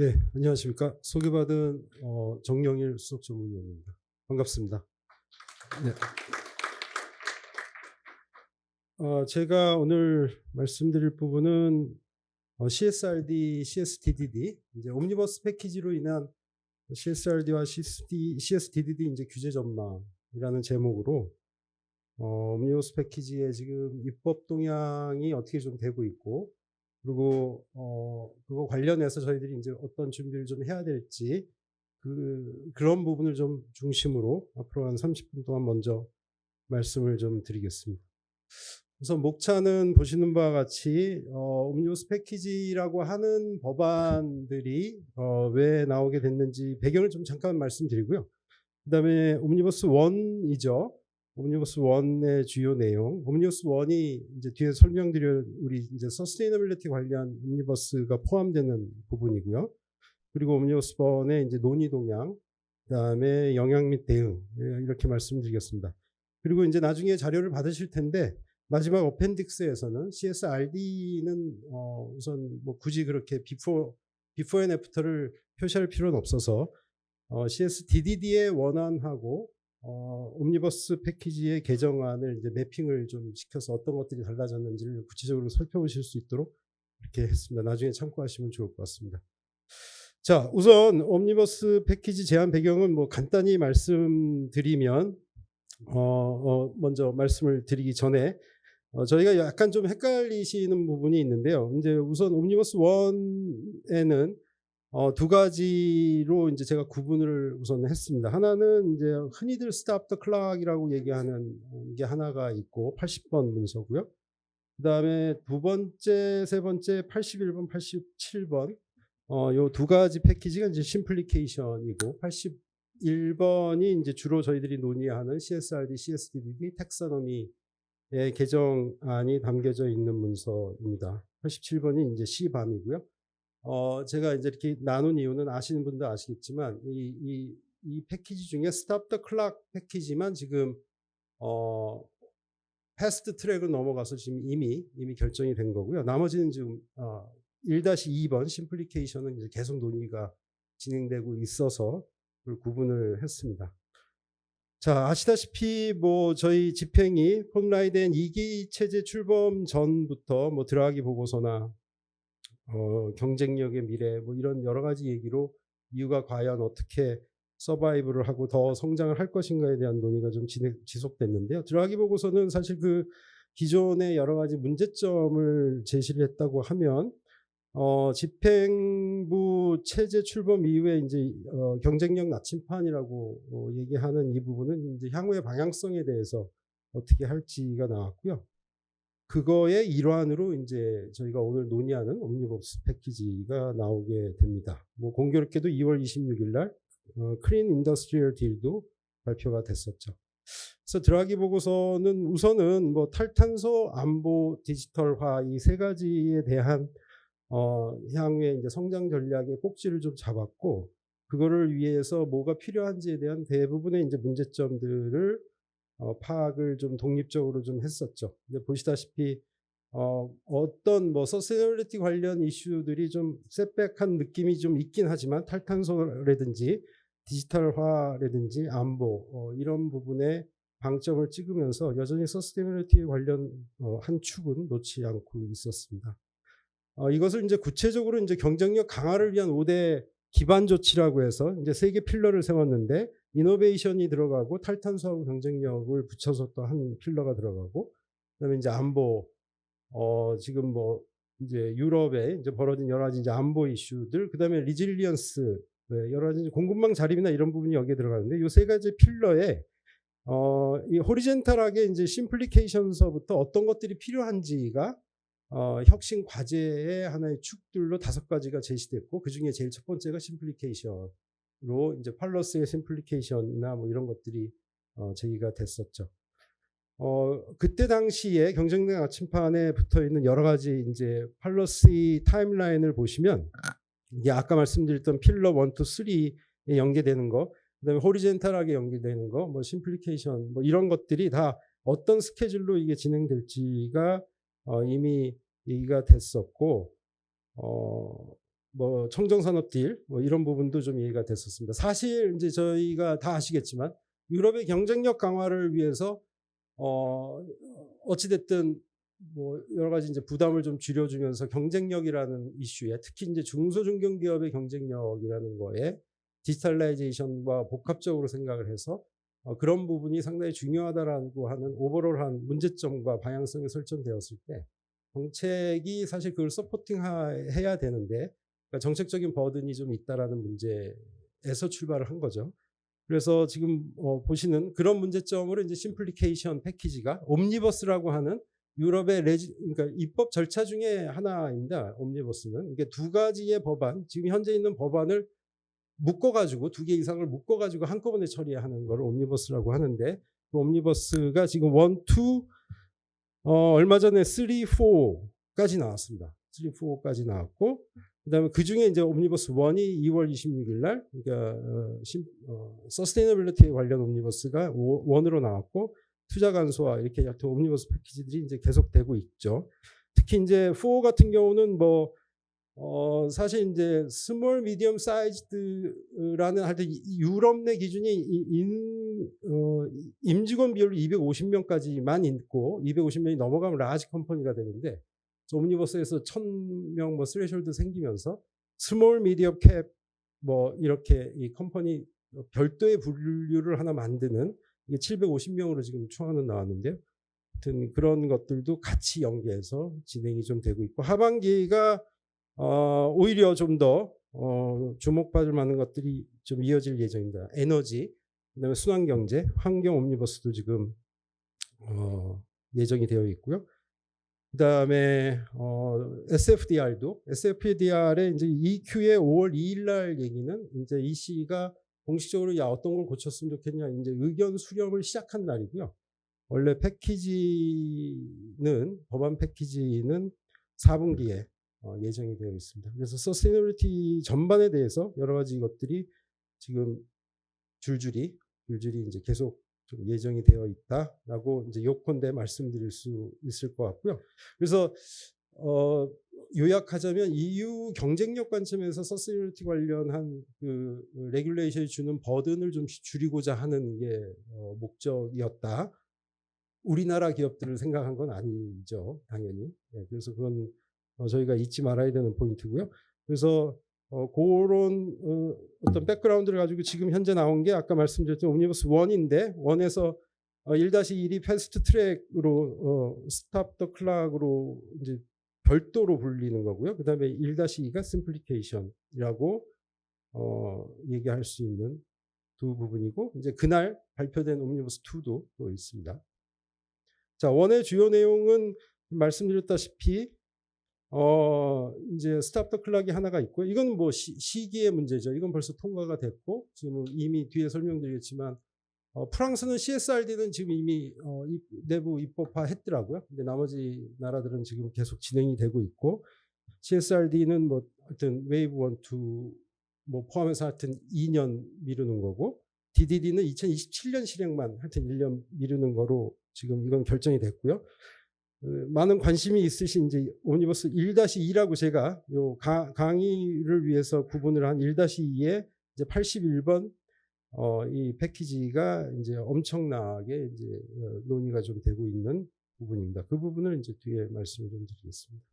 네, 안녕하십니까. 소개받은 정영일 수석전문위원입니다. 반갑습니다. 네. 제가 오늘 말씀드릴 부분은 CSRD, CSDDD, 이제 옴니버스 패키지로 인한 CSRD와 CSDDD 이제 규제 전망이라는 제목으로 옴니버스 패키지의 지금 입법 동향이 어떻게 좀 되고 있고, 그리고 그거 관련해서 저희들이 이제 어떤 준비를 좀 해야 될지 그런 부분을 좀 중심으로 앞으로 한 30분 동안 먼저 말씀을 좀 드리겠습니다. 우선 목차는 보시는 바와 같이 옴니버스 패키지라고 하는 법안들이 왜 나오게 됐는지 배경을 좀 잠깐 말씀드리고요. 그다음에 옴니버스 1이죠. 옴니버스 1의 주요 내용. 옴니버스 1이 이제 뒤에 설명드릴 우리 이제 서스테이너빌리티 관련 옴니버스가 포함되는 부분이고요. 그리고 옴니버스 1의 이제 논의 동향, 그다음에 영향 및 대응 이렇게 말씀드리겠습니다. 그리고 이제 나중에 자료를 받으실 텐데 마지막 어펜딕스에서는 CSRD는 우선 뭐 굳이 그렇게 비포 앤 애프터를 표시할 필요는 없어서 CSDDD의 원안하고 옴니버스 패키지의 개정안을 이제 매핑을 좀 시켜서 어떤 것들이 달라졌는지를 구체적으로 살펴보실 수 있도록 이렇게 했습니다. 나중에 참고하시면 좋을 것 같습니다. 자, 우선 옴니버스 패키지 제안 배경은 뭐 간단히 말씀드리면 먼저 말씀을 드리기 전에 저희가 약간 좀 헷갈리시는 부분이 있는데요. 이제 우선 옴니버스 1에는 두 가지로 이제 제가 구분을 우선 했습니다. 하나는 이제 흔히들 stop the clock이라고 얘기하는 게 하나가 있고 80번 문서고요. 그다음에 두 번째, 세 번째 81번, 87번 요 두 가지 패키지가 이제 심플리케이션이고 81번이 이제 주로 저희들이 논의하는 CSRD, CSDD 텍사노미의 개정안이 담겨져 있는 문서입니다. 87번이 이제 C밤이고요. 제가 이제 이렇게 나눈 이유는 아시는 분도 아시겠지만 이 패키지 중에 Stop the Clock 패키지만 지금 패스트 트랙을 넘어가서 지금 이미 결정이 된 거고요. 나머지는 지금 1-2번 심플리케이션은 이제 계속 논의가 진행되고 있어서 그걸 구분을 했습니다. 자, 아시다시피 뭐 저희 집행이 폼라이덴 2기 체제 출범 전부터 뭐 드라기 보고서나 경쟁력의 미래 뭐 이런 여러 가지 얘기로 이유가 과연 어떻게 서바이브를 하고 더 성장을 할 것인가에 대한 논의가 좀 지속됐는데요. 드라기 보고서는 사실 그 기존의 여러 가지 문제점을 제시를 했다고 하면 집행부 체제 출범 이후에 이제 경쟁력 나침판이라고 얘기하는 이 부분은 이제 향후의 방향성에 대해서 어떻게 할지가 나왔고요. 그거의 일환으로 이제 저희가 오늘 논의하는 옴니버스 패키지가 나오게 됩니다. 뭐 공교롭게도 2월 26일 날 클린 인더스트리얼 딜도 발표가 됐었죠. 그래서 드라기 보고서는 우선은 뭐 탈탄소, 안보, 디지털화 이 세 가지에 대한 향후에 이제 성장 전략의 꼭지를 좀 잡았고, 그거를 위해서 뭐가 필요한지에 대한 대부분의 이제 문제점들을 파악을 좀 독립적으로 좀 했었죠. 근데 보시다시피 어떤 뭐 서스테이너빌리티 관련 이슈들이 좀 셋백한 느낌이 좀 있긴 하지만 탈탄소라든지 디지털화라든지 안보 이런 부분에 방점을 찍으면서 여전히 서스테이너빌리티 관련 한 축은 놓지 않고 있었습니다. 이것을 이제 구체적으로 이제 경쟁력 강화를 위한 5대 기반 조치라고 해서 이제 3개 필러를 세웠는데 이노베이션이 들어가고 탈탄소하고 경쟁력을 붙여서 또 한 필러가 들어가고, 그다음에 이제 안보 지금 뭐 이제 유럽에 이제 벌어진 여러 가지 이제 안보 이슈들, 그다음에 리질리언스 여러 가지 이제 공급망 자립이나 이런 부분이 여기에 들어가는데 이 세 가지 필러에 이 호리젠탈하게 이제 심플리케이션서부터 어떤 것들이 필요한지가 혁신 과제의 하나의 축들로 5가지가 제시됐고, 그 중에 제일 첫 번째가 심플리케이션으로 이제 팔러스의 심플리케이션이나 뭐 이런 것들이 제기가 됐었죠. 그때 당시에 경쟁력 나침판에 붙어 있는 여러 가지 이제 팔러시 타임라인을 보시면 이게 아까 말씀드렸던 필러 1, 2, 3에 연계되는 거, 그다음에 호리젠탈하게 연계되는 거, 뭐 심플리케이션 뭐 이런 것들이 다 어떤 스케줄로 이게 진행될지가 이미 얘기가 됐었고, 뭐 청정산업 딜 뭐 이런 부분도 좀 얘기가 됐었습니다. 사실 이제 저희가 다 아시겠지만 유럽의 경쟁력 강화를 위해서 어찌 됐든 뭐 여러 가지 이제 부담을 좀 줄여주면서 경쟁력이라는 이슈에 특히 이제 중소중견기업의 경쟁력이라는 거에 디지털라이제이션과 복합적으로 생각을 해서 그런 부분이 상당히 중요하다라고 하는 오버롤한 문제점과 방향성이 설정되었을 때 정책이 사실 그걸 서포팅해야 되는데 그러니까 정책적인 버든이 좀 있다라는 문제에서 출발을 한 거죠. 그래서 지금 보시는 그런 문제점으로 이제 심플리케이션 패키지가 옴니버스라고 하는 유럽의 그러니까 입법 절차 중에 하나입니다. 옴니버스는 이게 두 가지의 법안, 지금 현재 있는 법안을 묶어가지고 두 개 이상을 묶어가지고 한꺼번에 처리하는 걸 옴니버스라고 하는데 그 옴니버스가 지금 1, 2, 얼마 전에 3, 4까지 나왔습니다. 3, 4까지 나왔고 그다음에 그 중에 이제 옴니버스 1이 2월 26일 날 그러니까 서스테이너빌리티 관련 옴니버스가 1으로 나왔고 투자 간소화 이렇게 여튼 옴니버스 패키지들이 이제 계속되고 있죠. 특히 이제 4 같은 경우는 뭐 사실 이제 스몰 미디엄 사이즈드라는 하여튼 유럽 내 기준이 임직원 비율이 250명까지만 있고 250명이 넘어가면 라지 컴퍼니가 되는데 옴니버스에서 1000명 뭐 스레셜드 생기면서 스몰 미디엄 캡 뭐 이렇게 이 컴퍼니 별도의 분류를 하나 만드는 이게 750명으로 지금 초안은 나왔는데요. 하여튼 그런 것들도 같이 연계해서 진행이 좀 되고 있고 하반기가 오히려 좀 더 주목받을 만한 것들이 좀 이어질 예정입니다. 에너지, 그다음에 순환경제, 환경 옴니버스도 지금 예정이 되어 있고요. 그다음에 SFDR의 이제 EQ의 5월 2일 날 얘기는 이제 EC가 공식적으로 야 어떤 걸 고쳤으면 좋겠냐 이제 의견 수렴을 시작한 날이고요. 원래 법안 패키지는 4분기에 예정이 되어 있습니다. 그래서 서스테이너빌리티 전반에 대해서 여러 가지 것들이 지금 줄줄이 이제 계속 좀 예정이 되어 있다라고 이제 요컨대 말씀드릴 수 있을 것 같고요. 그래서 요약하자면 EU 경쟁력 관점에서 서스테이너빌리티 관련한 그 레귤레이션이 주는 버든을 좀 줄이고자 하는 게 목적이었다. 우리나라 기업들을 생각한 건 아니죠, 당연히. 네, 그래서 그건 저희가 잊지 말아야 되는 포인트고요. 그래서 그런 어떤 백그라운드를 가지고 지금 현재 나온 게 아까 말씀드렸던 옴니버스 1인데 1에서 1-1이 패스트 트랙으로 스탑 더 클락으로 이제 별도로 불리는 거고요. 그다음에 1-2가 심플리케이션이라고 얘기할 수 있는 두 부분이고 이제 그날 발표된 옴니버스 2도 또 있습니다. 자, 1의 주요 내용은 말씀드렸다시피 이제 스탑 더 클락이 하나가 있고 이건 뭐 시기의 문제죠. 이건 벌써 통과가 됐고 지금 이미 뒤에 설명드리겠지만 프랑스는 CSRD는 지금 이미 내부 입법화 했더라고요. 근데 나머지 나라들은 지금 계속 진행이 되고 있고 CSRD는 뭐 하여튼 웨이브 1, 2 뭐 포함해서 하여튼 2년 미루는 거고 DDD는 2027년 실행만 하여튼 1년 미루는 거로 지금 이건 결정이 됐고요. 많은 관심이 있으신 이제 옴니버스 1-2라고 제가 요 강의를 위해서 구분을 한 1-2에 이제 81번 이 패키지가 이제 엄청나게 이제 논의가 좀 되고 있는 부분입니다. 그 부분을 이제 뒤에 말씀을 좀 드리겠습니다.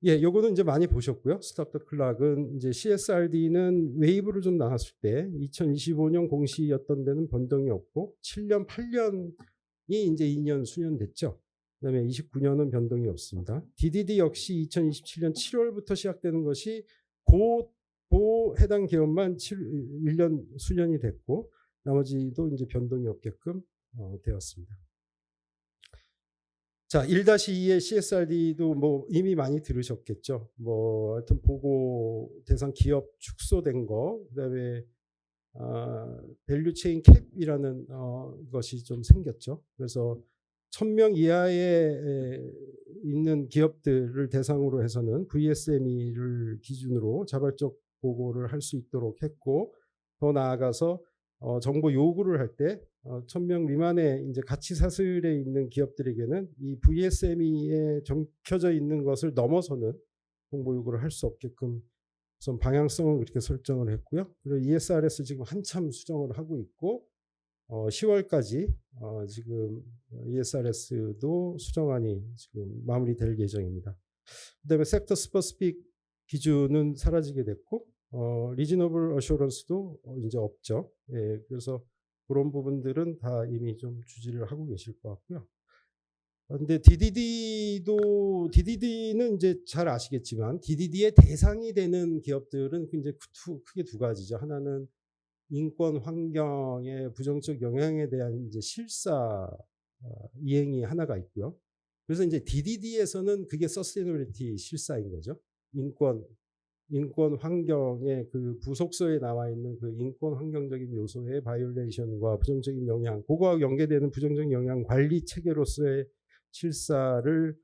예, 요거는 이제 많이 보셨고요. 스탑 더 클락은 이제 CSRD는 웨이브로 좀 나왔을 때 2025년 공시였던 데는 변동이 없고 7년, 8년이 이제 2년 수년됐죠. 그다음에 29년은 변동이 없습니다. DDD 역시 2027년 7월부터 시작되는 것이 고 해당 기업만 1년 수년이 됐고 나머지도 이제 변동이 없게끔 되었습니다. 자, 1-2의 CSRD도 뭐 이미 많이 들으셨겠죠. 뭐 하여튼 보고 대상 기업 축소된 거, 그다음에 밸류 체인 캡이라는 것이 좀 생겼죠. 그래서 1000명 이하에 있는 기업들을 대상으로 해서는 VSME를 기준으로 자발적 보고를 할 수 있도록 했고 더 나아가서 정보 요구를 할 때 1000명 미만의 이제 가치 사슬에 있는 기업들에게는 이 VSME에 적혀져 있는 것을 넘어서는 홍보 요구를 할 수 없게끔 우선 방향성을 그렇게 설정을 했고요. 그리고 ESRS 지금 한참 수정을 하고 있고 10월까지 지금 ESRS도 수정안이 지금 마무리될 예정입니다. 그다음에 섹터 스퍼시픽 기준은 사라지게 됐고 리즈너블 어슈런스도 이제 없죠. 예, 그래서 그런 부분들은 다 이미 좀 주지를 하고 계실 것 같고요. 근데 DDD는 이제 잘 아시겠지만 DDD의 대상이 되는 기업들은 이제 크게 두 가지죠. 하나는 인권 환경의 부정적 영향에 대한 이제 실사 이행이 하나가 있고요. 그래서 이제 DDD에서는 그게 서스테이너빌리티 실사인 거죠. 인권 환경의 그 부속서에 나와 있는 그 인권 환경적인 요소의 바이올레이션과 부정적인 영향, 그거와 연계되는 부정적 영향 관리 체계로서의 실사를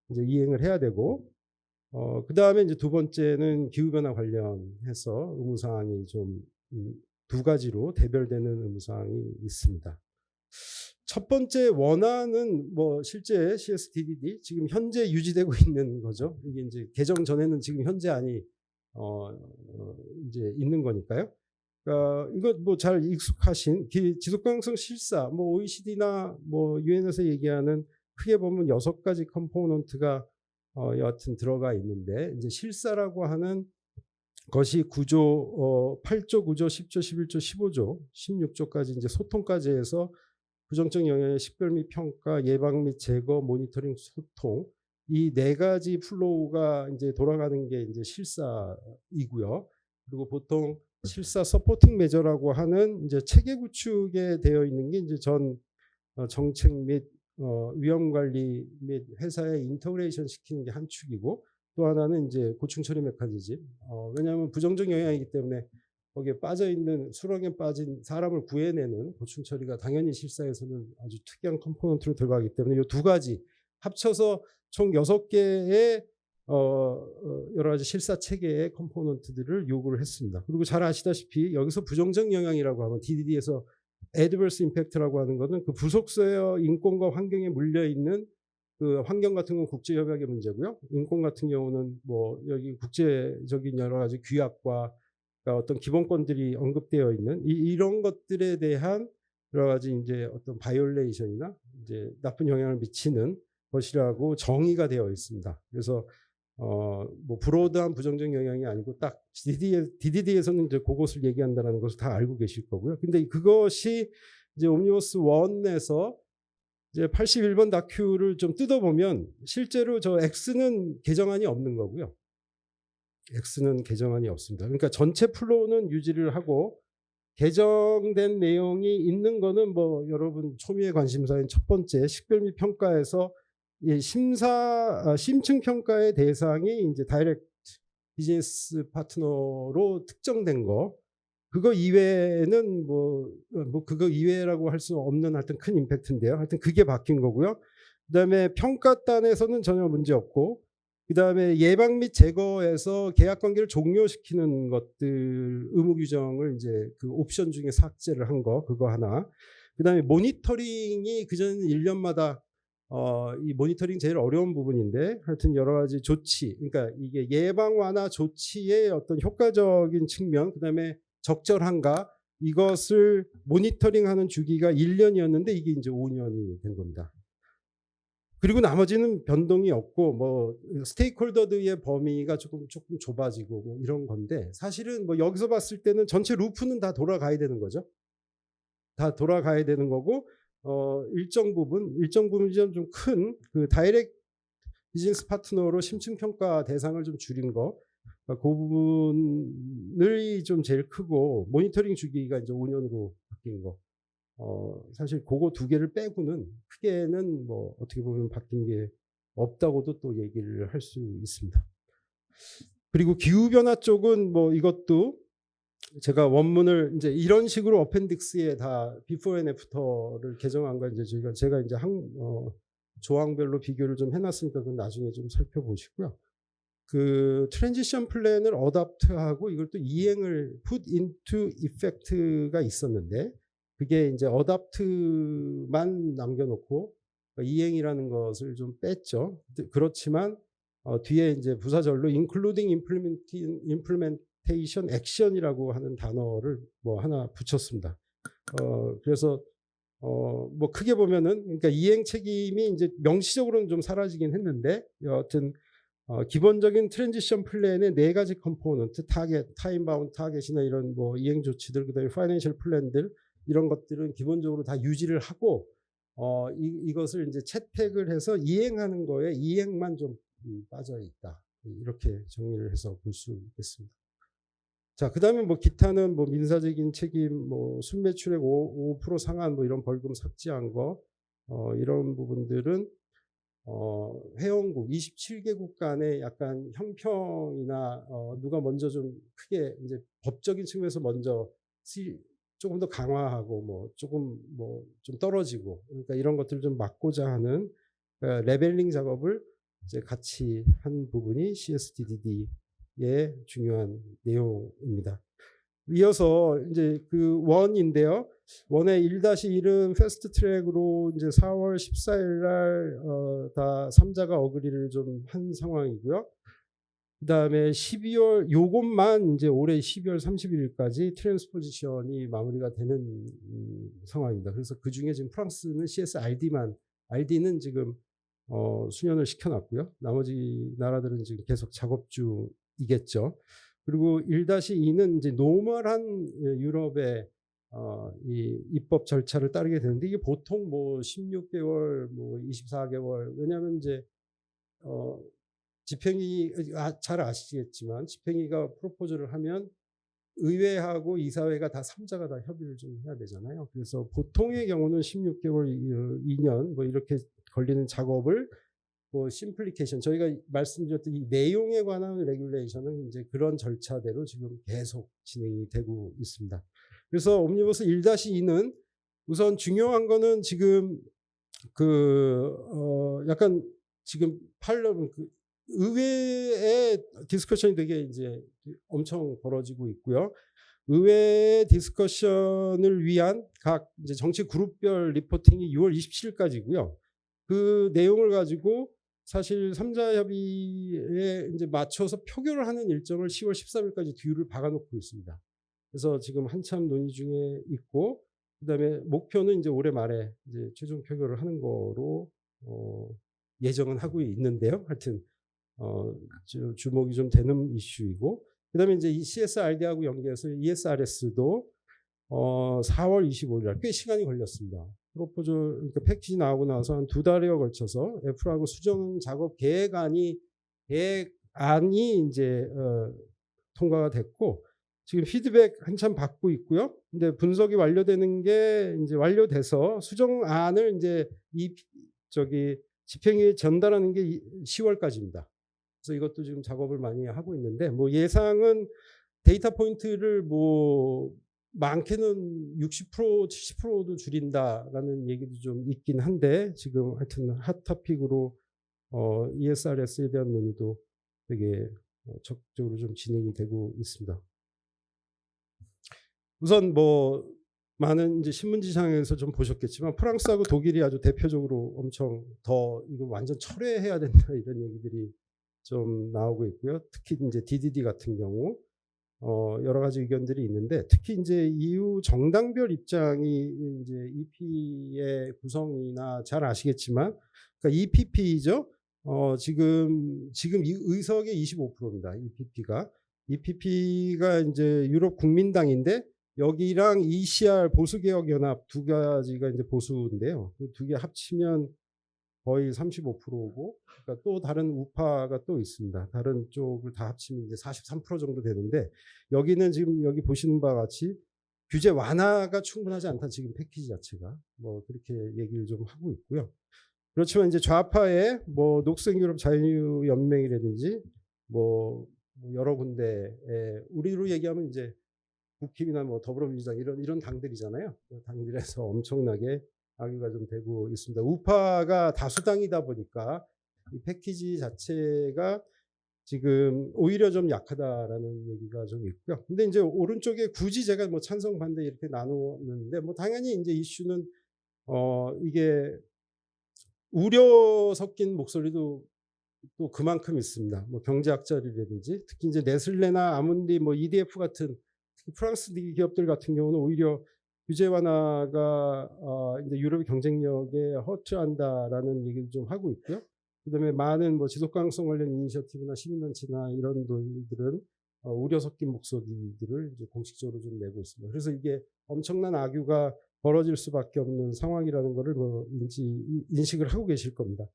이제 이행을 해야 되고, 그 다음에 이제 두 번째는 기후변화 관련해서 의무사항이 좀 두 가지로 대별되는 의무사항이 있습니다. 첫 번째 원안은 뭐 실제 CSTDD 지금 현재 유지되고 있는 거죠. 이게 이제 개정 전에는 지금 현재 안이 이제 있는 거니까요. 그러니까 이거 뭐 잘 익숙하신 지속가능성 실사, 뭐 OECD나 뭐 유엔에서 얘기하는 크게 보면 6가지 컴포넌트가 여하튼 들어가 있는데 이제 실사라고 하는 것이 9조, 8조, 9조, 10조, 11조, 15조, 16조까지 이제 소통까지 해서 부정적 영향의 식별 및 평가, 예방 및 제거, 모니터링, 소통 이 4가지 플로우가 이제 돌아가는 게 이제 실사이고요. 그리고 보통 실사 서포팅 메저라고 하는 이제 체계 구축에 되어 있는 게 이제 전 정책 및 위험 관리 및 회사에 인터그레이션 시키는 게 한 축이고 또 하나는 이제 고충 처리 메커니즘. 왜냐하면 부정적 영향이기 때문에 거기에 빠져 있는 수렁에 빠진 사람을 구해내는 고충 처리가 당연히 실사에서는 아주 특이한 컴포넌트로 들어가기 때문에 이 두 가지 합쳐서 총 6개의 여러 가지 실사 체계의 컴포넌트들을 요구를 했습니다. 그리고 잘 아시다시피 여기서 부정적 영향이라고 하면 DDD에서 adverse impact라고 하는 것은 그 부속서의 인권과 환경에 물려 있는 그 환경 같은 건 국제협약의 문제고요. 인권 같은 경우는 뭐 여기 국제적인 여러 가지 규약과 그러니까 어떤 기본권들이 언급되어 있는 이런 것들에 대한 여러 가지 이제 어떤 바이올레이션이나 이제 나쁜 영향을 미치는 것이라고 정의가 되어 있습니다. 그래서 뭐 브로드한 부정적 영향이 아니고 딱 DDD에서는 이제 그것을 얘기한다는 것을 다 알고 계실 거고요. 근데 그것이 이제 옴니버스 1에서 이제 81번 다큐를 좀 뜯어보면 실제로 저 X는 개정안이 없는 거고요. X는 개정안이 없습니다. 그러니까 전체 플로우는 유지를 하고 개정된 내용이 있는 거는 뭐 여러분 초미의 관심사인 첫 번째 식별 및 평가에서 심층 평가의 대상이 이제 다이렉트 비즈니스 파트너로 특정된 거 그거 이외에는 뭐 그거 이외라고 할 수 없는 하여튼 큰 임팩트인데요. 하여튼 그게 바뀐 거고요. 그다음에 평가단에서는 전혀 문제 없고 그다음에 예방 및 제거에서 계약 관계를 종료시키는 것들 의무 규정을 이제 그 옵션 중에 삭제를 한 거 그거 하나. 그다음에 모니터링이 그전 1년마다 이 모니터링 제일 어려운 부분인데 하여튼 여러 가지 조치 그러니까 이게 예방 완화 조치의 어떤 효과적인 측면 그다음에 적절한가 이것을 모니터링하는 주기가 1년이었는데 이게 이제 5년이 된 겁니다. 그리고 나머지는 변동이 없고 뭐 스테이크홀더들의 범위가 조금 좁아지고 뭐 이런 건데 사실은 뭐 여기서 봤을 때는 전체 루프는 다 돌아가야 되는 거죠. 다 돌아가야 되는 거고 일정 부분이 좀 큰 그 다이렉트 비즈니스 파트너로 심층 평가 대상을 좀 줄인 거. 그 부분이 좀 제일 크고 모니터링 주기가 이제 5년으로 바뀐 거. 사실 그거 두 개를 빼고는 크게는 뭐 어떻게 보면 바뀐 게 없다고도 또 얘기를 할 수 있습니다. 그리고 기후변화 쪽은 뭐 이것도 제가 원문을 이제 이런 식으로 어펜딕스에 다 비포 앤 애프터를 개정한 거 이제 제가 이제 조항별로 비교를 좀 해놨으니까 그건 나중에 좀 살펴보시고요. 그 트랜지션 플랜을 어답트하고 이걸 또 이행을 put into effect가 있었는데 그게 이제 어답트만 남겨놓고 이행이라는 것을 좀 뺐죠. 그렇지만 뒤에 이제 부사절로 including implementation action이라고 하는 단어를 뭐 하나 붙였습니다. 그래서 뭐 크게 보면은 그러니까 이행 책임이 이제 명시적으로는 좀 사라지긴 했는데 여하튼 기본적인 트랜지션 플랜의 4가지 컴포넌트, 타겟, 타임 바운드 타겟이나 이런 뭐 이행 조치들, 그다음에 파이낸셜 플랜들 이런 것들은 기본적으로 다 유지를 하고 이것을 이제 채택을 해서 이행하는 거에 이행만 좀 빠져 있다. 이렇게 정리를 해서 볼 수 있겠습니다. 자, 그다음에 뭐 기타는 뭐 민사적인 책임, 뭐 순매출액 5% 상한 뭐 이런 벌금 삭제한 거, 이런 부분들은 회원국 27개국 간의 약간 형평이나 누가 먼저 좀 크게 이제 법적인 측면에서 먼저 조금 더 강화하고 뭐 조금 뭐 좀 떨어지고 그러니까 이런 것들을 좀 막고자 하는 레벨링 작업을 이제 같이 한 부분이 CSTDD의 중요한 내용입니다. 이어서 이제 그 원인데요. 원의 1-1은 패스트 트랙으로 이제 4월 14일 날 다 3자가 어그리를 좀 한 상황이고요. 그다음에 12월 요것만 이제 올해 12월 31일까지 트랜스포지션이 마무리가 되는 상황입니다. 그래서 그 중에 지금 프랑스는 CSRD만 RD는 지금 수년을 시켜놨고요. 나머지 나라들은 지금 계속 작업 중이겠죠. 그리고 1-2는 이제 노멀한 유럽의 이 입법 절차를 따르게 되는데 이게 보통 뭐 16개월, 뭐 24개월 왜냐하면 이제 집행위 잘 아시겠지만 집행위가 프로포즈를 하면 의회하고 이사회가 다 3자가 다 협의를 좀 해야 되잖아요. 그래서 보통의 경우는 16개월, 2년 뭐 이렇게 걸리는 작업을 뭐 심플리케이션 저희가 말씀드렸던 이 내용에 관한 레귤레이션은 이제 그런 절차대로 지금 계속 진행이 되고 있습니다. 그래서 옴니버스 1-2는 우선 중요한 거는 지금 약간 지금 의회의 디스커션이 되게 이제 엄청 벌어지고 있고요. 의회 디스커션을 위한 각 이제 정치 그룹별 리포팅이 6월 27일까지고요. 그 내용을 가지고 사실 3자 협의에 이제 맞춰서 표결을 하는 일정을 10월 13일까지 뒤를 박아놓고 있습니다. 그래서 지금 한참 논의 중에 있고, 그다음에 목표는 이제 올해 말에 이제 최종 표결을 하는 거로 예정은 하고 있는데요. 하여튼 주목이 좀 되는 이슈이고, 그다음에 이제 이 CSRD하고 연계해서 ESRS도 4월 25일 날 꽤 시간이 걸렸습니다. 프로포즈 그러니까 패키지 나오고 나서 한 2달여 걸쳐서 애플하고 수정 작업 계획안이 이제 통과가 됐고 지금 피드백 한참 받고 있고요. 근데 분석이 완료되는 게 이제 완료돼서 수정안을 이제 집행위에 전달하는 게 10월까지입니다. 그래서 이것도 지금 작업을 많이 하고 있는데 뭐 예상은 데이터 포인트를 뭐 많게는 60% 70%도 줄인다라는 얘기도 좀 있긴 한데 지금 하여튼 핫토픽으로 ESRS에 대한 논의도 되게 적극적으로 좀 진행이 되고 있습니다. 우선 뭐 많은 이제 신문지상에서 좀 보셨겠지만 프랑스하고 독일이 아주 대표적으로 엄청 더 이거 완전 철회해야 된다 이런 얘기들이 좀 나오고 있고요. 특히 이제 DDD 같은 경우 여러 가지 의견들이 있는데 특히 이제 EU 정당별 입장이 이제 EP의 구성이나 잘 아시겠지만 그러니까 EPP죠. 지금 이 의석의 25%입니다. EPP가 이제 유럽 국민당인데 여기랑 ECR 보수개혁연합 두 가지가 이제 보수인데요. 그 두 개 합치면 거의 35%고, 그러니까 또 다른 우파가 또 있습니다. 다른 쪽을 다 합치면 이제 43% 정도 되는데, 여기는 지금 여기 보시는 바와 같이 규제 완화가 충분하지 않다, 지금 패키지 자체가. 뭐, 그렇게 얘기를 좀 하고 있고요. 그렇지만 이제 좌파의 뭐, 녹색유럽 자유연맹이라든지, 뭐, 여러 군데에, 우리로 얘기하면 이제 국힘이나 뭐 더불어민주당 이런 당들이잖아요. 당들에서 엄청나게 악유가 좀 되고 있습니다. 우파가 다수당이다 보니까 이 패키지 자체가 지금 오히려 좀 약하다라는 얘기가 좀 있고요. 근데 이제 오른쪽에 굳이 제가 뭐 찬성 반대 이렇게 나누는데 뭐 당연히 이제 또 그만큼 있습니다. 뭐 경제학자들이라든지 특히 이제 네슬레나 아문디 뭐 EDF 같은 특히 프랑스 기업들 같은 경우는 오히려 규제 완화가 이제 유럽의 경쟁력에 허투한다라는 얘기를 좀 하고 있고요. 그다음에 많은 뭐 지속 가능성 관련 이니셔티브나 시민단체나 이런 분들은 우려 섞인 목소리들을 이제 공식적으로 좀 내고 있습니다. 그래서 이게 엄청난 악유가 벌어질 수밖에 없는 상황이라는 것을 뭐 인식을 하고 계실 겁니다.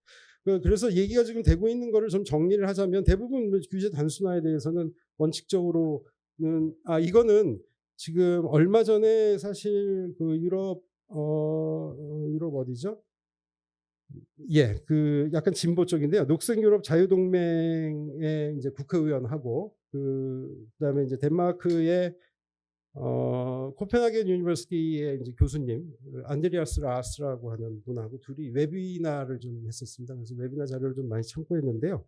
그래서 얘기가 지금 되고 있는 거를 좀 정리를 하자면 대부분 규제 단순화에 대해서는 원칙적으로는 이거는 지금 얼마 전에 사실 그 유럽 어디죠? 예, 그 약간 진보 쪽인데요. 녹색 유럽 자유동맹의 이제 국회의원하고 그다음에 이제 덴마크의 코펜하겐 유니버시티의 이제 교수님 안드레아스 라스라고 하는 분하고 둘이 웨비나를 좀 했었습니다. 그래서 웨비나 자료를 좀 많이 참고했는데요.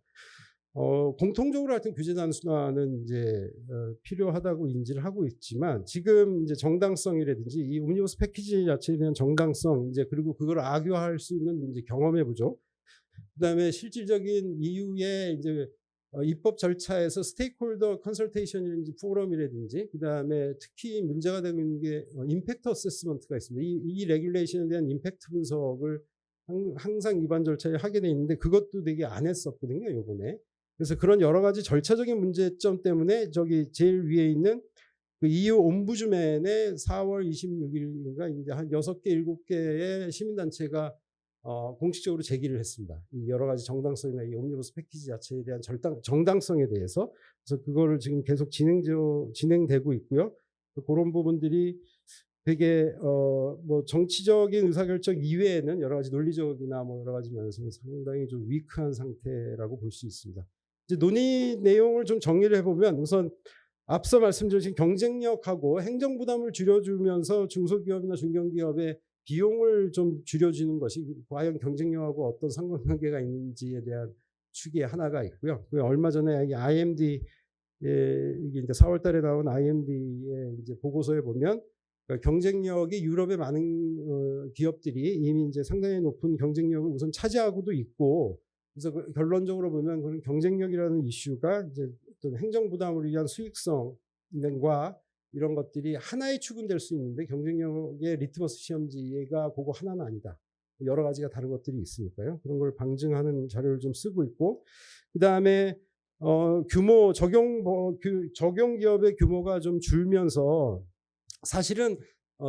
공통적으로 하여튼 규제 단순화는 이제 필요하다고 인지를 하고 있지만 지금 이제 정당성이라든지 이 옴니버스 패키지 자체에 대한 정당성 이제 그리고 그걸 악용할 수 있는 이제 경험의 부족, 그다음에 실질적인 EU의 이제 입법 절차에서 스테이크홀더 컨설테이션이라든지 포럼이라든지 그다음에 특히 문제가 되고 있는 게 임팩트 어세스먼트가 있습니다. 이 레귤레이션에 대한 임팩트 분석을 항상 위반 절차에 하게 돼 있는데 그것도 되게 안 했었거든요, 요번에. 그래서 그런 여러 가지 절차적인 문제점 때문에 저기 제일 위에 있는 그 EU 옴부즈맨의 4월 26일인가 이제 한 6개, 7개의 시민단체가 공식적으로 제기를 했습니다. 이 여러 가지 정당성이나 이 옴니버스 패키지 자체에 대한 정당성에 대해서. 그래서 그거를 지금 계속 진행되고 있고요. 그런 부분들이 되게 뭐 정치적인 의사결정 이외에는 여러 가지 논리적이나 뭐 여러 가지 면에서는 상당히 좀 위크한 상태라고 볼 수 있습니다. 이제 논의 내용을 좀 정리를 해보면 우선 앞서 말씀드린 경쟁력하고 행정 부담을 줄여주면서 중소기업이나 중견기업의 비용을 좀 줄여주는 것이 과연 경쟁력하고 어떤 상관관계가 있는지에 대한 축이 하나가 있고요. 얼마 전에 IMD 이게 이제 4월달에 나온 IMD의 이제 보고서에 보면 경쟁력이 유럽의 많은 기업들이 이미 이제 상당히 높은 경쟁력을 우선 차지하고도 있고, 그래서 결론적으로 보면 그런 경쟁력이라는 이슈가 이제 어떤 행정 부담을 위한 수익성과 이런 것들이 하나의 축은 될 수 있는데 경쟁력의 리트머스 시험지가 그거 하나는 아니다. 여러 가지가 다른 것들이 있으니까요. 그런 걸 방증하는 자료를 좀 쓰고 있고, 그 다음에 규모 적용 기업의 규모가 좀 줄면서 사실은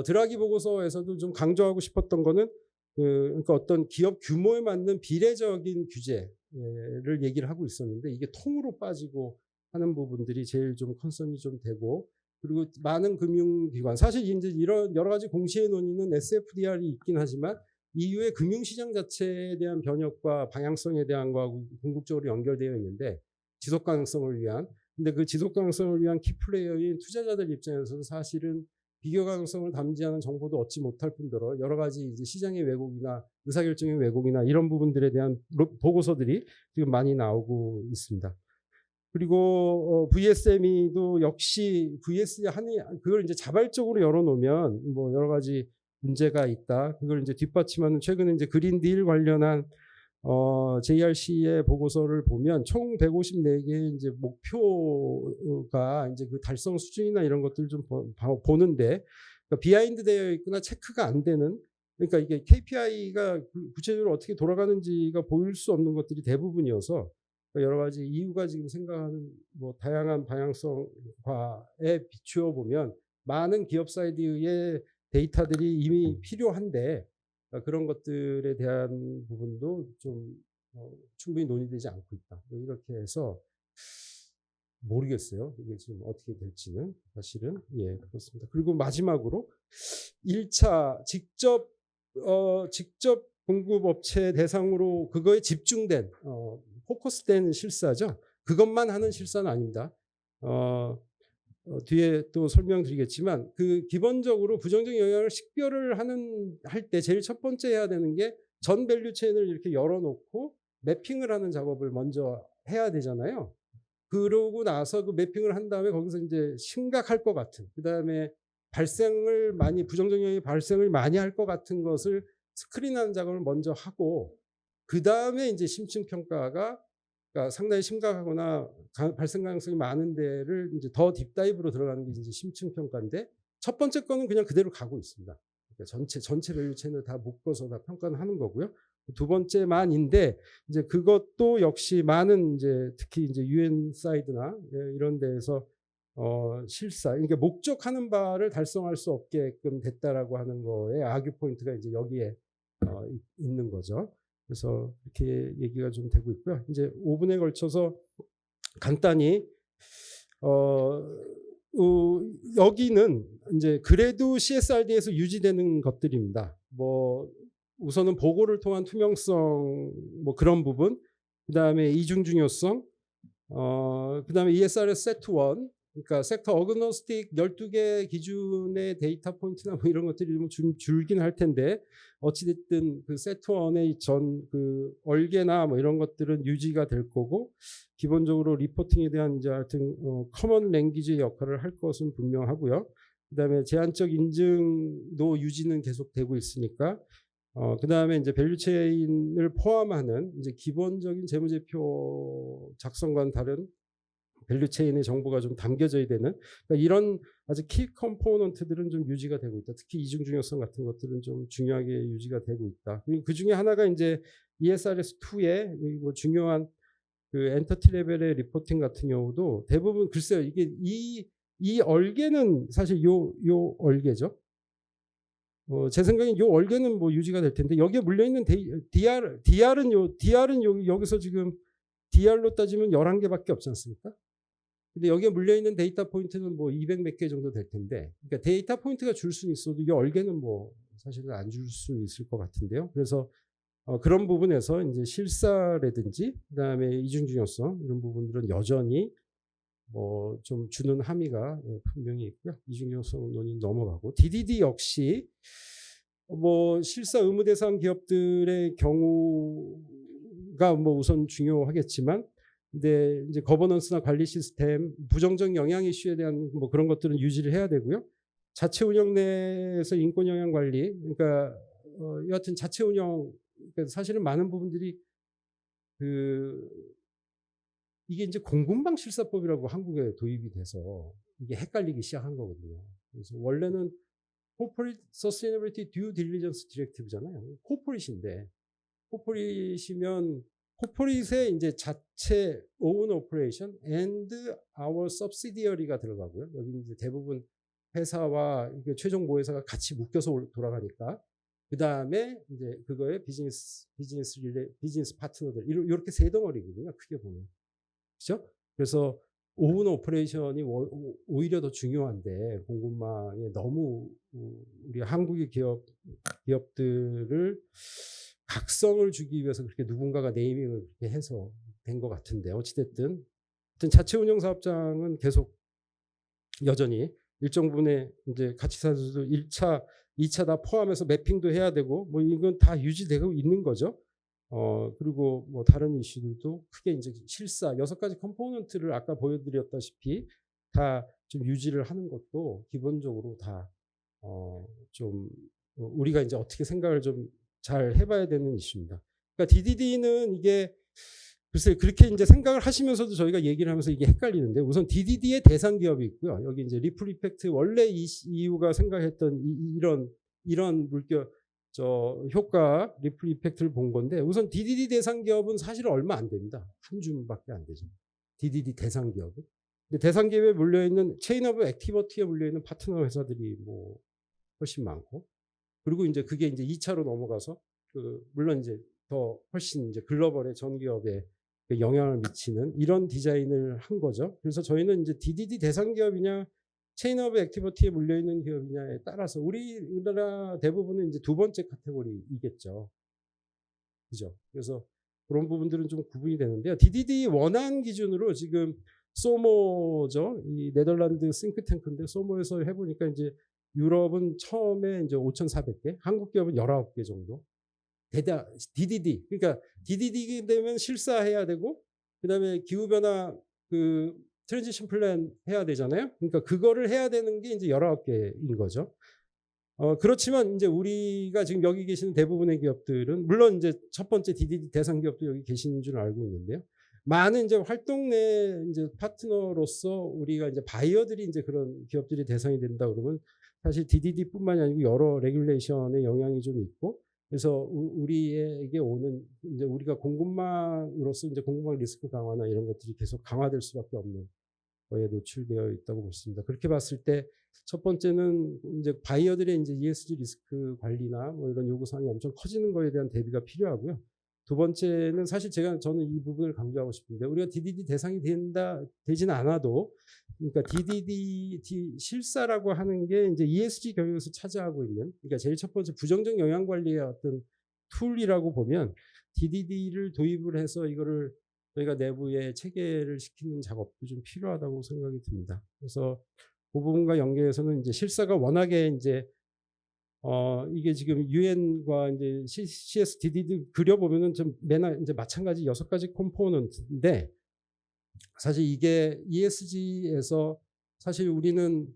드라기 보고서에서도 좀 강조하고 싶었던 거는 그러니까 어떤 기업 규모에 맞는 비례적인 규제를 얘기를 하고 있었는데 이게 통으로 빠지고 하는 부분들이 제일 좀 컨선이 좀 되고, 그리고 많은 금융기관 사실 이제 이런 여러 가지 공시의 논의는 SFDR이 있긴 하지만 EU의 금융시장 자체에 대한 변혁과 방향성에 대한 거하고 궁극적으로 연결되어 있는데 지속 가능성을 위한, 근데 그 지속 가능성을 위한 키플레이어인 투자자들 입장에서는 사실은 비교 가능성을 담지하는 정보도 얻지 못할 뿐더러 여러 가지 이제 시장의 왜곡이나 의사결정의 왜곡이나 이런 부분들에 대한 보고서들이 지금 많이 나오고 있습니다. 그리고 VSME도 역시 그걸 이제 자발적으로 열어놓으면 뭐 여러 가지 문제가 있다. 그걸 이제 뒷받침하는 최근에 이제 그린딜 관련한 JRC의 보고서를 보면 총 154개의 이제 목표가 이제 그 달성 수준이나 이런 것들을 좀 보는데 그러니까 비하인드 되어 있거나 체크가 안 되는, 그러니까 이게 KPI가 구체적으로 어떻게 돌아가는지가 보일 수 없는 것들이 대부분이어서 여러 가지 EU가 지금 생각하는 뭐 다양한 방향성과에 비추어 보면 많은 기업 사이드의 데이터들이 이미 필요한데 그런 것들에 대한 부분도 좀 충분히 논의되지 않고 있다. 뭐 이렇게 해서 모르겠어요. 이게 지금 어떻게 될지는 사실은. 예, 그렇습니다. 그리고 마지막으로 1차 직접 공급업체 대상으로 그거에 집중된 포커스된 실사죠. 그것만 하는 실사는 아닙니다. 뒤에 또 설명드리겠지만 그 기본적으로 부정적 영향을 식별을 할 때 제일 첫 번째 해야 되는 게 전 밸류 체인을 이렇게 열어놓고 매핑을 하는 작업을 먼저 해야 되잖아요. 그러고 나서 그 매핑을 한 다음에 거기서 이제 심각할 것 같은, 그 다음에 부정적 영향이 발생을 많이 할 것 같은 것을 스크린하는 작업을 먼저 하고 그 다음에 이제 심층 평가가 그러니까 상당히 심각하거나 발생 가능성이 많은 데를 이제 더 딥다이브로 들어가는 게 이제 심층 평가인데 첫 번째 거는 그냥 그대로 가고 있습니다. 그러니까 전체 밸류 체인을 다 묶어서 다 평가는 하는 거고요. 두 번째만인데 이제 그것도 역시 많은 이제 특히 이제 UN 사이드나 이런 데에서 실사, 그러니까 목적하는 바를 달성할 수 없게끔 됐다라고 하는 거에 아규 포인트가 이제 여기에 있는 거죠. 그래서 이렇게 얘기가 좀 되고 있고요. 이제 5분에 걸쳐서 간단히 여기는 이제 그래도 CSRD에서 유지되는 것들입니다. 뭐 우선은 보고를 통한 투명성 뭐 그런 부분, 그다음에 이중 중요성, 그다음에 ESRS 세트 1, 그러니까 섹터 어그노스틱 12개 기준의 데이터 포인트나 뭐 이런 것들이 좀 줄긴 할 텐데 어찌됐든 그 세트 1의 전 그 얼개나 뭐 이런 것들은 유지가 될 거고 기본적으로 리포팅에 대한 이제 하여튼 커먼 랭귀지의 역할을 할 것은 분명하고요. 그다음에 제한적 인증도 유지는 계속 되고 있으니까 그다음에 이제 밸류 체인을 포함하는 이제 기본적인 재무제표 작성과는 다른 밸류 체인의 정보가 좀 담겨져야 되는 그러니까 이런 아주 키 컴포넌트들은 좀 유지가 되고 있다. 특히 이중 중요성 같은 것들은 좀 중요하게 유지가 되고 있다. 그 중에 하나가 이제 ESRS2의 뭐 중요한 그 엔터티 레벨의 리포팅 같은 경우도 대부분 글쎄요 이게 이 얼개는 사실 요 얼개죠. 제 생각엔 요 얼개는 뭐 유지가 될 텐데 여기에 물려 있는 DR은 여기서 지금 DR로 따지면 11개밖에 없지 않습니까? 근데 여기에 물려 있는 데이터 포인트는 뭐 200 몇 개 정도 될 텐데, 그러니까 데이터 포인트가 줄 수는 있어도 이 얼개는 뭐 사실은 안 줄 수 있을 것 같은데요. 그래서 그런 부분에서 이제 실사라든지 그다음에 이중 중요성 이런 부분들은 여전히 뭐 좀 주는 함의가 분명히 있고요. 이중 중요성 논의 넘어가고 DDD 역시 뭐 실사 의무 대상 기업들의 경우가 뭐 우선 중요하겠지만. 근데 이제 거버넌스나 관리 시스템, 부정적 영향 이슈에 대한 뭐 그런 것들은 유지를 해야 되고요. 자체 운영 내에서 인권 영향 관리, 그러니까 여하튼 자체 운영, 그러니까 사실은 많은 부분들이 이게 이제 공군방 실사법이라고 한국에 도입이 돼서 이게 헷갈리기 시작한 거거든요. 그래서 원래는 Corporate Sustainability Due Diligence Directive잖아요. 코퍼릿인데 코퍼릿이면 코퍼릿의 이제 자체 own operation and our subsidiary가 들어가고요. 여기 이제 대부분 회사와 최종 보호회사가 같이 묶여서 돌아가니까 그 다음에 이제 그거에 비즈니스 파트너들 이렇게 세 덩어리거든요. 크게 보면 그렇죠? 그래서 own operation이 오히려 더 중요한데 공군망에 너무 우리 한국의 기업들을 각성을 주기 위해서 그렇게 누군가가 네이밍을 그렇게 해서 된 것 같은데 어찌됐든 자체 운영 사업장은 계속 여전히 일정 부분의 이제 가치사들도 1차, 2차 다 포함해서 매핑도 해야 되고 뭐 이건 다 유지되고 있는 거죠. 그리고 뭐 다른 이슈들도 크게 이제 실사 6가지 컴포넌트를 아까 보여드렸다시피 다 좀 유지를 하는 것도 기본적으로 다 좀 우리가 이제 어떻게 생각을 좀 잘 해봐야 되는 이슈입니다. 그러니까 DDD는 이게 글쎄 그렇게 이제 생각을 하시면서도 저희가 얘기를 하면서 이게 헷갈리는데 우선 DDD의 대상 기업이 있고요. 여기 이제 리플 이펙트 원래 EU가 생각했던 이런 물결 효과 리플 이펙트를 본 건데 우선 DDD 대상 기업은 사실 얼마 안 됩니다. 한 줌밖에 안 되죠. DDD 대상 기업은. 근데 대상 기업에 물려 있는 체인 오브 액티비티에 물려 있는 파트너 회사들이 뭐 훨씬 많고. 그리고 이제 그게 이제 2차로 넘어가서 물론 이제 더 훨씬 이제 글로벌의 전 기업에 영향을 미치는 이런 디자인을 한 거죠. 그래서 저희는 이제 DDD 대상 기업이냐 체인 오브 액티비티에 물려 있는 기업이냐에 따라서 우리나라 대부분은 이제 두 번째 카테고리이겠죠. 그죠? 그래서 그런 부분들은 좀 구분이 되는데요. DDD 원안 기준으로 지금 소모죠. 이 네덜란드 싱크탱크인데 소모에서 해보니까 이제 유럽은 처음에 이제 5,400개, 한국 기업은 19개 정도. DDD. 그러니까 DDD 되면 실사해야 되고, 그 다음에 기후변화 트랜지션 플랜 해야 되잖아요. 그러니까 그거를 해야 되는 게 이제 19개인 거죠. 그렇지만 이제 우리가 지금 여기 계시는 대부분의 기업들은, 물론 이제 첫 번째 DDD 대상 기업도 여기 계시는 줄 알고 있는데요. 많은 이제 활동 내 이제 파트너로서 우리가 이제 바이어들이 이제 그런 기업들이 대상이 된다 그러면 사실 DDD뿐만이 아니고 여러 레귤레이션의 영향이 좀 있고 그래서 우리에게 오는 이제 우리가 공급망으로서 이제 공급망 리스크 강화나 이런 것들이 계속 강화될 수밖에 없는 거에 노출되어 있다고 볼 수 있습니다. 그렇게 봤을 때 첫 번째는 이제 바이어들의 이제 ESG 리스크 관리나 뭐 이런 요구 사항이 엄청 커지는 거에 대한 대비가 필요하고요. 두 번째는 사실 저는 이 부분을 강조하고 싶은데 우리가 DDD 대상이 되지는 않아도 그러니까 DDD 실사라고 하는 게 이제 ESG 경영에서 차지하고 있는 그러니까 제일 첫 번째 부정적 영향 관리의 어떤 툴이라고 보면 DDD를 도입을 해서 이거를 저희가 내부에 체계를 시키는 작업도 좀 필요하다고 생각이 듭니다. 그래서 그 부분과 연계해서는 이제 실사가 워낙에 이제 이게 지금 UN과 이제 CSDD 그려보면은 좀 매날 이제 마찬가지 6가지 컴포넌트인데 사실 이게 ESG에서 사실 우리는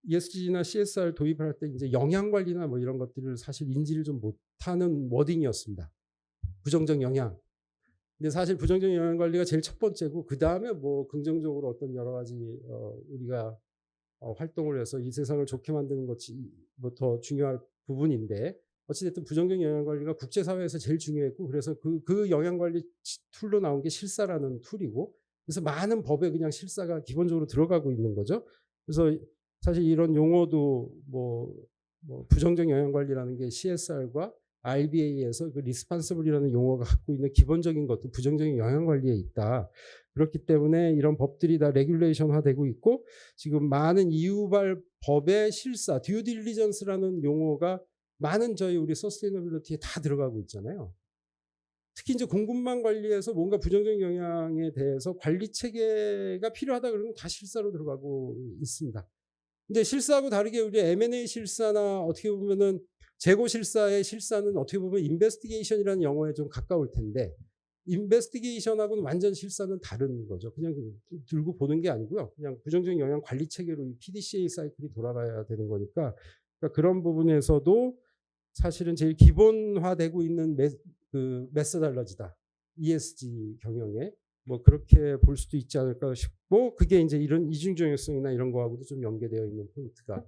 ESG나 CSR 도입을 할 때 이제 영향 관리나 뭐 이런 것들을 사실 인지를 좀 못하는 워딩이었습니다. 부정적 영향. 근데 사실 부정적 영향 관리가 제일 첫 번째고 그 다음에 뭐 긍정적으로 어떤 여러 가지 우리가 활동을 해서 이 세상을 좋게 만드는 것이 뭐 더 중요할 부분인데 어찌됐든 부정적 영향 관리가 국제사회에서 제일 중요했고 그래서 그 영향 관리 툴로 나온 게 실사라는 툴이고 그래서 많은 법에 그냥 실사가 기본적으로 들어가고 있는 거죠. 그래서 사실 이런 용어도 뭐 부정적 영향 관리라는 게 CSR과 RBA에서 그 리스판서블이라는 용어가 갖고 있는 기본적인 것도 부정적인 영향 관리에 있다. 그렇기 때문에 이런 법들이 다 레귤레이션화되고 있고 지금 많은 EU발 법의 실사, 듀 딜리전스라는 용어가 많은 우리 서스테이너빌리티에 다 들어가고 있잖아요. 특히 이제 공급망 관리에서 뭔가 부정적 영향에 대해서 관리 체계가 필요하다 그러면 다 실사로 들어가고 있습니다. 근데 실사하고 다르게 우리 M&A 실사나 어떻게 보면은 재고 실사의 실사는 어떻게 보면 인베스티게이션이라는 영어에 좀 가까울 텐데 인베스티게이션하고는 완전 실사는 다른 거죠. 그냥 들고 보는 게 아니고요. 그냥 부정적 영향 관리 체계로 이 PDCA 사이클이 돌아가야 되는 거니까 그러니까 그런 부분에서도 사실은 제일 기본화되고 있는 메서달러지다. ESG 경영에 뭐 그렇게 볼 수도 있지 않을까 싶고 그게 이제 이런 이중적용성이나 이런 거하고도 좀 연계되어 있는 포인트가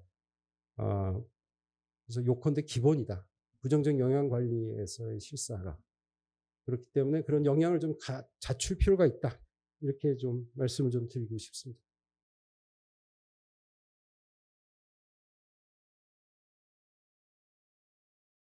그래서 요컨대 기본이다. 부정적 영향 관리에서의 실사가 그렇기 때문에 그런 영향을 좀 자출 필요가 있다. 이렇게 좀 말씀을 좀 드리고 싶습니다.